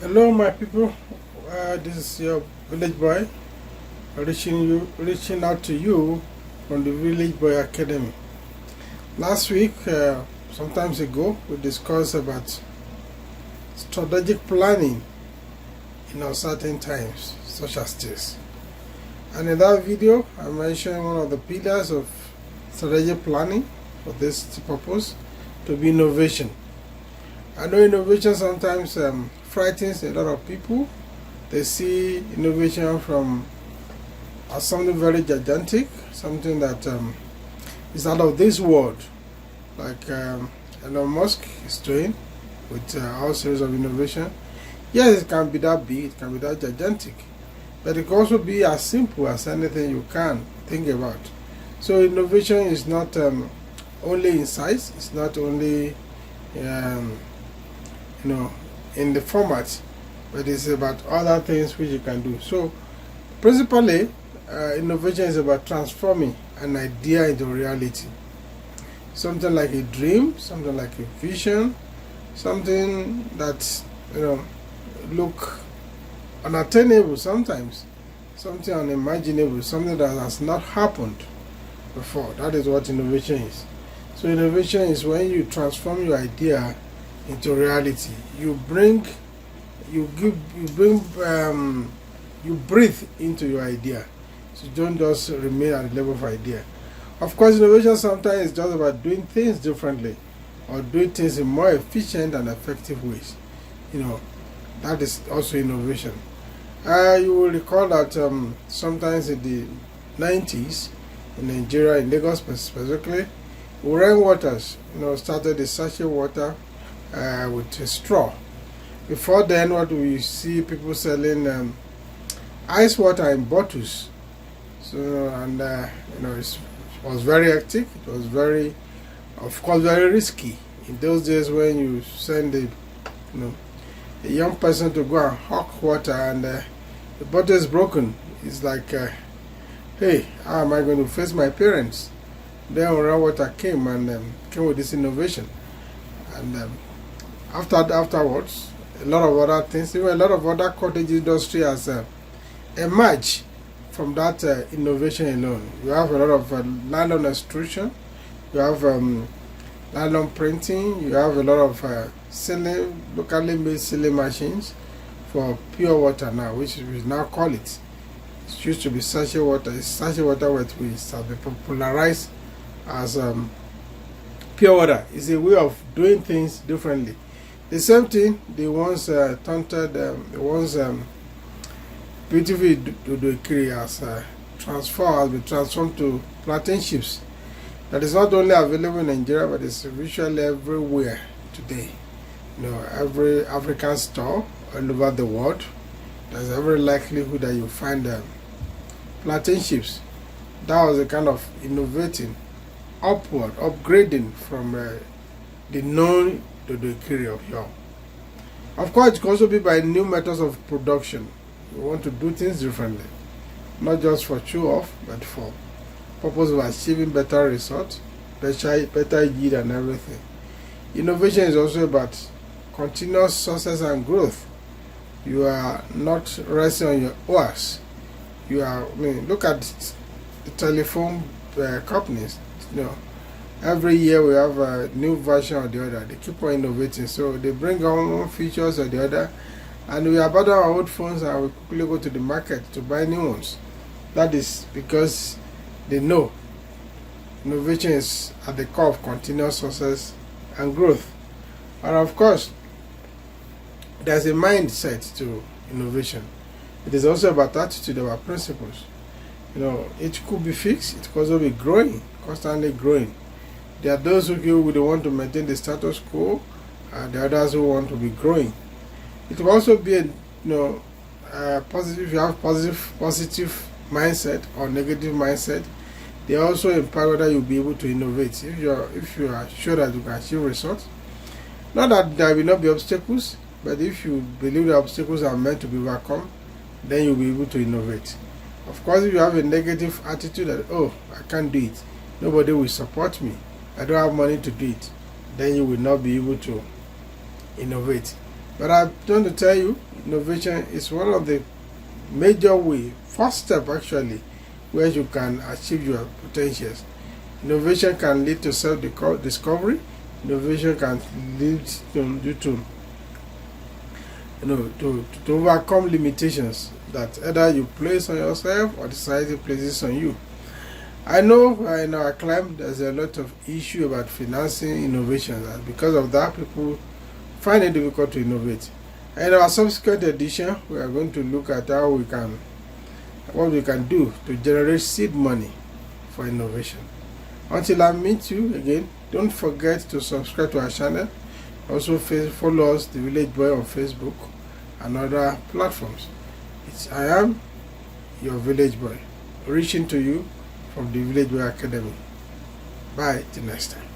Hello, my people. This is your village boy reaching out to you from the Village Boy Academy. Last week, sometimes ago, we discussed about strategic planning in uncertain times, such as this. And in that video, I mentioned one of the pillars of strategic planning for this purpose to be innovation. I know innovation sometimes frightens a lot of people. They see innovation as something very gigantic, something that is out of this world, like Elon Musk is doing with all series of innovation. Yes, it can be that big, it can be that gigantic, but it can also be as simple as anything you can think about. So innovation is not only in size, it's not only in the format, but it's about other things which you can do. So principally, innovation is about transforming an idea into reality. Something like a dream, something like a vision, something that look unattainable sometimes, something unimaginable, something that has not happened before. That is what innovation is. So innovation is when you transform your idea into reality. You breathe into your idea. So don't just remain at the level of idea. Of course, innovation sometimes is just about doing things differently or doing things in more efficient and effective ways. That is also innovation. You will recall that sometimes in the 90s in Nigeria, in Lagos specifically, Uren Waters, started the sachet water with a straw. Before then, what we see people selling ice water in bottles. So it was very hectic. It was very, of course, very risky. In those days, when you send a young person to go and hawk water and the bottle is broken, it's like, hey, how am I going to face my parents? Then Uren Water came and came with this innovation, and afterwards, a lot of other things, even a lot of other cottage industry has emerged from that innovation alone. You have a lot of nylon extrusion, you have nylon printing, you have a lot of locally made sealing machines for pure water now, which we now call it. It used to be sachet water. It's sachet water which has been popularized as pure water. It's a way of doing things differently. The same thing they once taunted, beautifully Dodokiri has been transformed to plantain chips. That is not only available in Nigeria, but it's virtually everywhere today. Every African store all over the world, there's every likelihood that you find plantain chips. That was a kind of innovating, upgrading from the known Dodokiri of yore. Of course, it can also be by new methods of production. We want to do things differently, not just for show off, but for purpose of achieving better results, better yield and everything. Innovation is also about continuous success and growth. You are not resting on your oars. Look at the telephone companies. Every year we have a new version or the other. They keep on innovating, so they bring on one features or the other, and we abandon our old phones and we quickly go to the market to buy new ones. That is because they know innovation is at the core of continuous success and growth. And of course, there's a mindset to innovation. It is also about attitude, about principles. It could be fixed, it could also be growing, constantly growing. There are those who would want to maintain the status quo, and the others who want to be growing. It will also be positive. If you have positive mindset or negative mindset, they also empower whether you'll be able to innovate. If you are sure that you can achieve results, not that there will not be obstacles, but if you believe the obstacles are meant to be overcome, then you'll be able to innovate. Of course, if you have a negative attitude that, oh, I can't do it, nobody will support me, I don't have money to do it, then you will not be able to innovate. But I'm going to tell you, innovation is one of the major way, first step actually, where you can achieve your potentials. Innovation can lead to self-discovery. Innovation can lead you to overcome limitations that either you place on yourself or the society places on you. I know in our climate there's a lot of issue about financing innovation, and because of that people find it difficult to innovate. In our subsequent edition, we are going to look at what we can do to generate seed money for innovation. Until I meet you again, don't forget to subscribe to our channel. Also follow us, The Village Boy, on Facebook and other platforms. I am your Village Boy, reaching to you from the Village Boy Academy. Bye till next time.